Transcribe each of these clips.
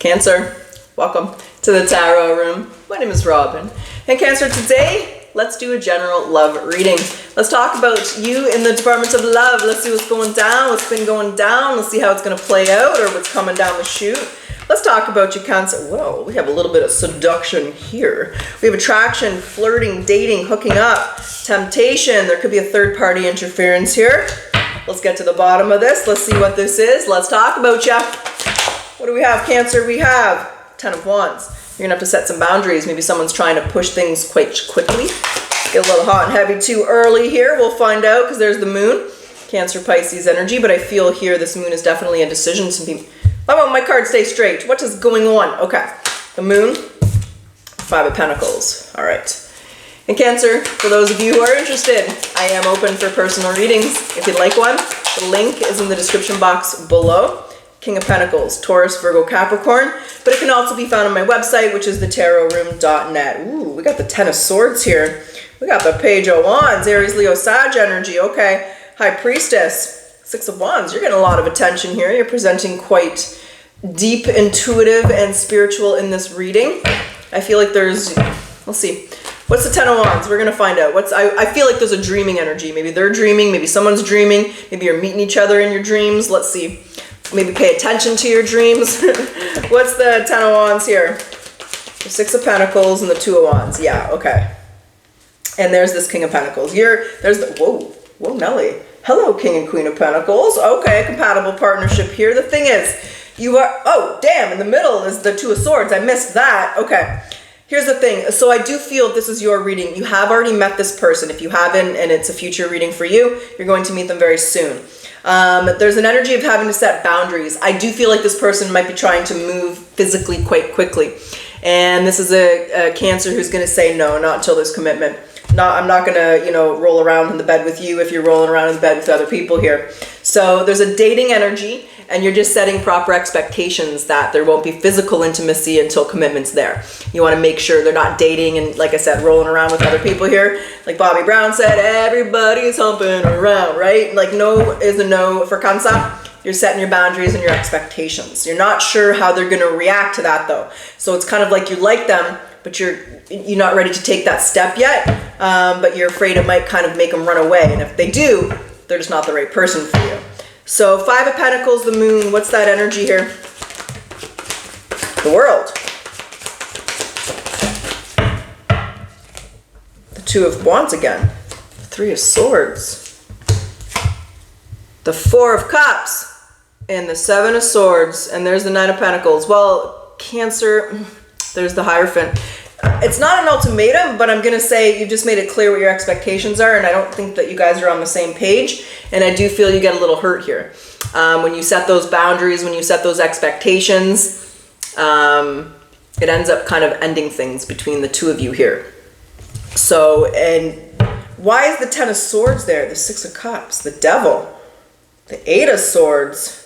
Cancer, welcome to the Tarot Room. My name is Robin. And Cancer, today, let's do a general love reading. Let's talk about you in the department of love. Let's see what's going down, what's been going down. Let's see how it's going to play out or what's coming down the chute. Let's talk about you, Cancer. Whoa, we have a little bit of seduction here. We have attraction, flirting, dating, hooking up, temptation. There could be a third-party interference here. Let's get to the bottom of this. Let's see what this is. Let's talk about you. What do we have, Cancer? We have 10 of Wands. You're going to have to set some boundaries. Maybe someone's trying to push things quite quickly. Get a little hot and heavy too early here. We'll find out because there's the moon. Cancer, Pisces energy. But I feel here this moon is definitely a decision. Some people... How about my card stay straight? What is going on? Okay. The moon. 5 of Pentacles. All right. And Cancer, for those of you who are interested, I am open for personal readings. If you'd like one, the link is in the description box below. King of Pentacles, Taurus, Virgo, Capricorn. But it can also be found on my website, which is thetarotroom.net. Ooh, we got the 10 of Swords here. We got the Page of Wands, Aries, Leo, Sag energy. Okay. High Priestess. 6 of Wands, you're getting a lot of attention here. You're presenting quite deep, intuitive, and spiritual in this reading. I feel like there's, let's see. What's the 10 of Wands? We're going to find out. I feel like there's a dreaming energy. Maybe they're dreaming. Maybe someone's dreaming. Maybe you're meeting each other in your dreams. Let's see. Maybe pay attention to your dreams. What's the 10 of Wands here? The 6 of Pentacles and the 2 of Wands. Yeah, okay. And there's this King of Pentacles. There's the, whoa, Nelly. Hello, King and Queen of Pentacles. Okay, compatible partnership here. The thing is, you are, oh, damn, in the middle is the 2 of Swords. I missed that. Okay, here's the thing. So I do feel this is your reading. You have already met this person. If you haven't, and it's a future reading for you, you're going to meet them very soon. There's an energy of having to set boundaries. I do feel like this person might be trying to move physically quite quickly. And this is a Cancer who's going to say no, not until there's commitment. I'm not going to, roll around in the bed with you if you're rolling around in the bed with other people here. So there's a dating energy, and you're just setting proper expectations that there won't be physical intimacy until commitment's there. You want to make sure they're not dating and, like I said, rolling around with other people here. Like Bobby Brown said, everybody's humping around, right? Like no is a no for Cancer. You're setting your boundaries and your expectations. You're not sure how they're going to react to that, though. So it's kind of like you like them, but you're not ready to take that step yet, but you're afraid it might kind of make them run away. And if they do, they're just not the right person for you. So 5 of Pentacles, the moon, what's that energy here? The World. The 2 of Wands again. The 3 of Swords. The 4 of Cups. And the 7 of Swords. And there's the 9 of Pentacles. Well, Cancer, there's the Hierophant. It's not an ultimatum, but I'm going to say you just made it clear what your expectations are, and I don't think that you guys are on the same page, and I do feel you get a little hurt here. When you set those boundaries, when you set those expectations, it ends up kind of ending things between the two of you here. So, and why is the 10 of Swords there? The 6 of Cups, the Devil, the 8 of Swords.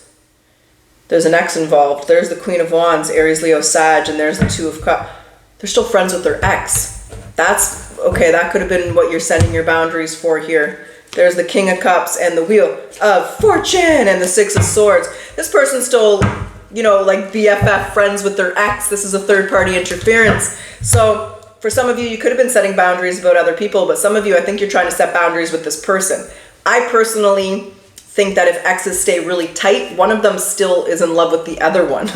There's an ex involved. There's the Queen of Wands, Aries, Leo, Sag, and there's the 2 of Cups. They're still friends with their ex. That's, okay, that could have been what you're setting your boundaries for here. There's the King of Cups and the Wheel of Fortune and the 6 of Swords. This person's still, like BFF, friends with their ex. This is a third-party interference. So for some of you, you could have been setting boundaries about other people, but some of you, I think you're trying to set boundaries with this person. I personally think that if exes stay really tight, one of them still is in love with the other one.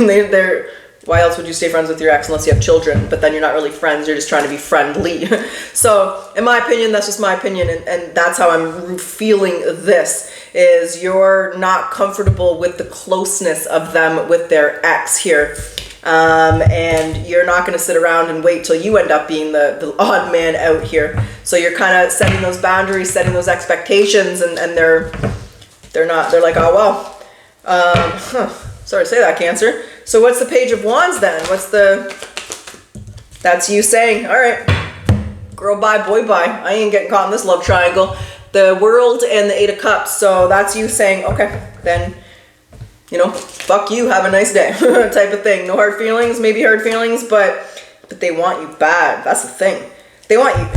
Why else would you stay friends with your ex unless you have children? But then you're not really friends. You're just trying to be friendly. So in my opinion, that's just my opinion. And that's how I'm feeling this, is you're not comfortable with the closeness of them with their ex here. And you're not going to sit around and wait till you end up being the odd man out here. So you're kind of setting those boundaries, setting those expectations, and they're like, oh, well, sorry to say that, Cancer. So what's the Page of Wands then? That's you saying, all right, girl bye, boy bye. I ain't getting caught in this love triangle. The World and the 8 of Cups. So that's you saying, okay, then, fuck you, have a nice day type of thing. No hard feelings, maybe hard feelings, but they want you bad. That's the thing. They want you.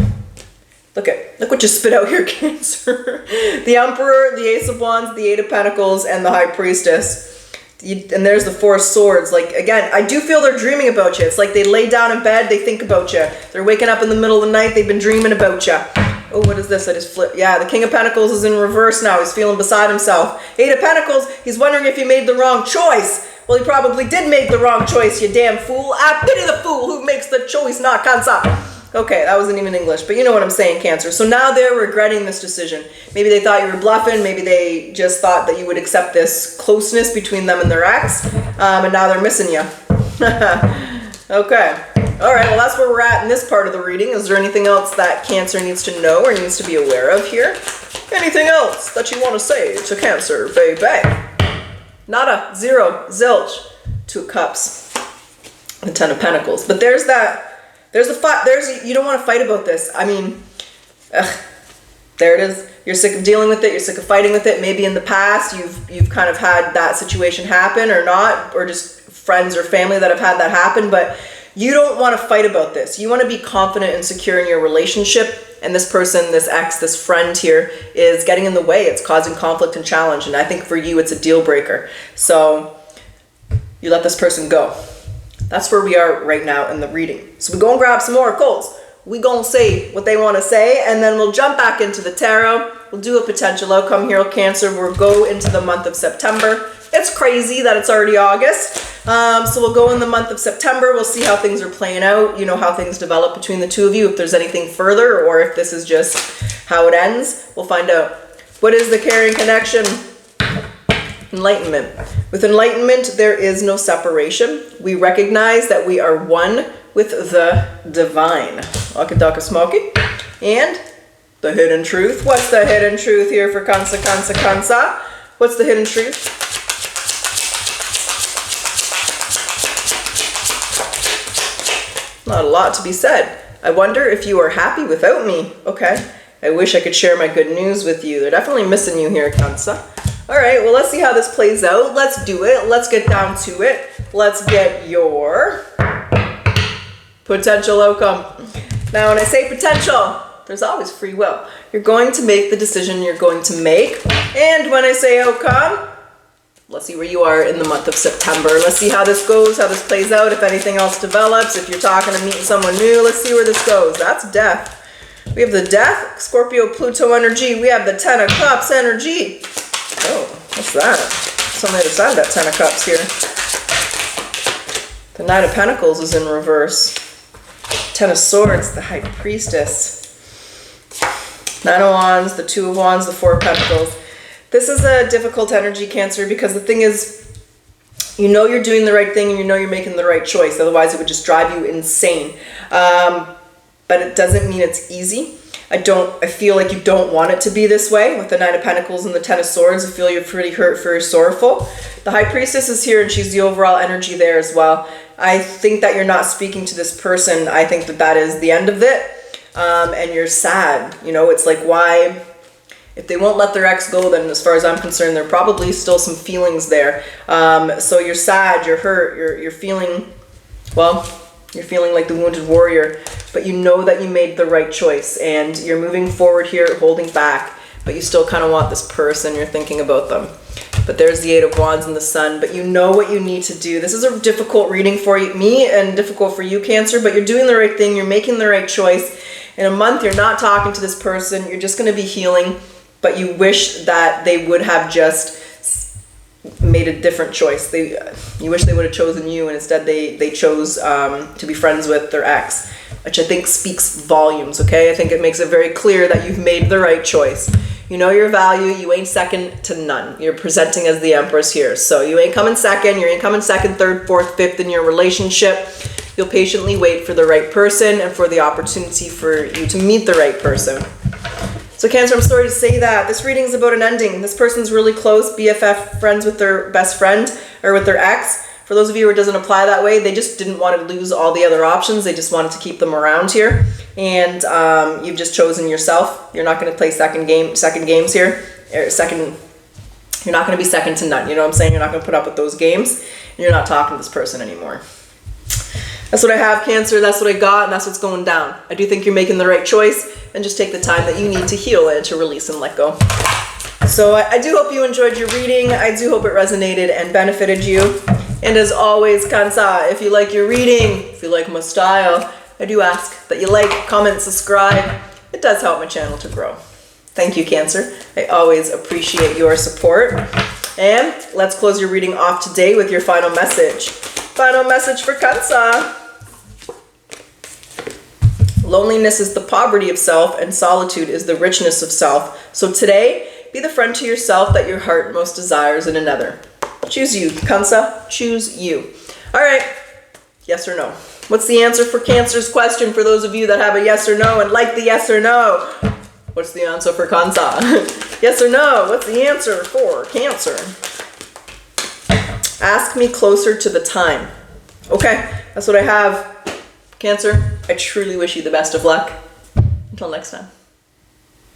Look what you spit out here, Cancer. The Emperor, the Ace of Wands, the 8 of Pentacles, and the High Priestess. And there's the Four of Swords. Like, again, I do feel they're dreaming about you. It's like they lay down in bed, they think about you. They're waking up in the middle of the night, they've been dreaming about you. Oh, what is this? I just flipped. Yeah, the King of Pentacles is in reverse now. He's feeling beside himself. Eight of Pentacles, he's wondering if he made the wrong choice. Well, he probably did make the wrong choice, you damn fool. I pity the fool who makes the choice, not Cancer. Okay, that wasn't even English, but you know what I'm saying, Cancer. So now they're regretting this decision. Maybe they thought you were bluffing. Maybe they just thought that you would accept this closeness between them and their ex, and now they're missing you. Okay. All right, well, that's where we're at in this part of the reading. Is there anything else that Cancer needs to know or needs to be aware of here? Anything else that you want to say to Cancer, baby? Nada, zero, zilch. Two of Cups, the Ten of Pentacles. But there's that. There's the fight. You don't want to fight about this. I mean, there it is. You're sick of dealing with it. You're sick of fighting with it. Maybe in the past you've kind of had that situation happen or not, or just friends or family that have had that happen. But you don't want to fight about this. You want to be confident and secure in your relationship. And this person, this ex, this friend here is getting in the way. It's causing conflict and challenge. And I think for you, it's a deal breaker. So you let this person go. That's where we are right now in the reading. So we go and grab some oracles. We gonna say what they want to say, and then we'll jump back into the tarot. We'll do a potential outcome here, Cancer. We'll go into the month of September. It's crazy that it's already August. So we'll go in the month of September. We'll see how things are playing out. You know, how things develop between the two of you. If there's anything further, or if this is just how it ends, we'll find out. What is the carrying connection? Enlightenment. With enlightenment, there is no separation. We recognize that we are one with the divine. Akadaka Smoky. And the hidden truth. What's the hidden truth here for Cancer, Cancer, Cancer? What's the hidden truth? Not a lot to be said. I wonder if you are happy without me. Okay. I wish I could share my good news with you. They're definitely missing you here, Cancer. All right, well, let's see how this plays out. Let's do it. Let's get down to it. Let's get your potential outcome. Now, when I say potential, there's always free will. You're going to make the decision you're going to make. And when I say outcome, let's see where you are in the month of September. Let's see how this goes, how this plays out, if anything else develops, if you're talking to meeting someone new. Let's see where this goes. That's Death. We have the Death, Scorpio, Pluto energy. We have the Ten of Cups energy. Oh, what's that? Somebody decided that Ten of Cups here. The Knight of Pentacles is in reverse. Ten of Swords, the High Priestess. Nine of Wands, the Two of Wands, the Four of Pentacles. This is a difficult energy, Cancer, because the thing is, you know you're doing the right thing and you know you're making the right choice. Otherwise, it would just drive you insane. But it doesn't mean it's easy. I feel like you don't want it to be this way. With the Nine of Pentacles and the Ten of Swords, I feel you're pretty hurt, very sorrowful. The High Priestess is here and she's the overall energy there as well. I think that you're not speaking to this person. I think that that is the end of it. And you're sad. You know, it's like, why? If they won't let their ex go, then as far as I'm concerned, there are probably still some feelings there. So you're sad, you're hurt, you're feeling, well, you're feeling like the wounded warrior, but you know that you made the right choice and you're moving forward here, holding back, but you still kind of want this person, you're thinking about them. But there's the Eight of Wands and the Sun, but you know what you need to do. This is a difficult reading for me and difficult for you, Cancer, but you're doing the right thing, you're making the right choice. In a month, you're not talking to this person, you're just going to be healing, but you wish that they would have just made a different choice. You wish they would have chosen you, and instead they chose to be friends with their ex, which I think speaks volumes, okay? I think it makes it very clear that you've made the right choice. You know your value, you ain't second to none. You're presenting as the Empress here. So you ain't coming second, you ain't coming second, third, fourth, fifth in your relationship. You'll patiently wait for the right person and for the opportunity for you to meet the right person. So Cancer, I'm sorry to say that. This reading is about an ending. This person's really close, BFF, friends with their best friend or with their ex. For those of you where it doesn't apply that way, they just didn't want to lose all the other options. They just wanted to keep them around here. And you've just chosen yourself. You're not going to play second games here. You're not going to be second to none. You know what I'm saying? You're not going to put up with those games. And you're not talking to this person anymore. That's what I have, Cancer. That's what I got, and that's what's going down. I do think you're making the right choice, and just take the time that you need to heal and to release and let go. So I do hope you enjoyed your reading. I do hope it resonated and benefited you. And as always, Cancer, if you like your reading, if you like my style, I do ask that you like, comment, subscribe. It does help my channel to grow. Thank you, Cancer. I always appreciate your support. And let's close your reading off today with your final message. Final message for Cancer. Loneliness is the poverty of self, and solitude is the richness of self. So today, be the friend to yourself that your heart most desires in another. Choose you, Cancer. Choose you. All right. Yes or no? What's the answer for Cancer's question for those of you that have a yes or no and like the yes or no? What's the answer for Cancer? Yes or no? What's the answer for Cancer? Ask me closer to the time. Okay, that's what I have. Cancer, I truly wish you the best of luck. Until next time.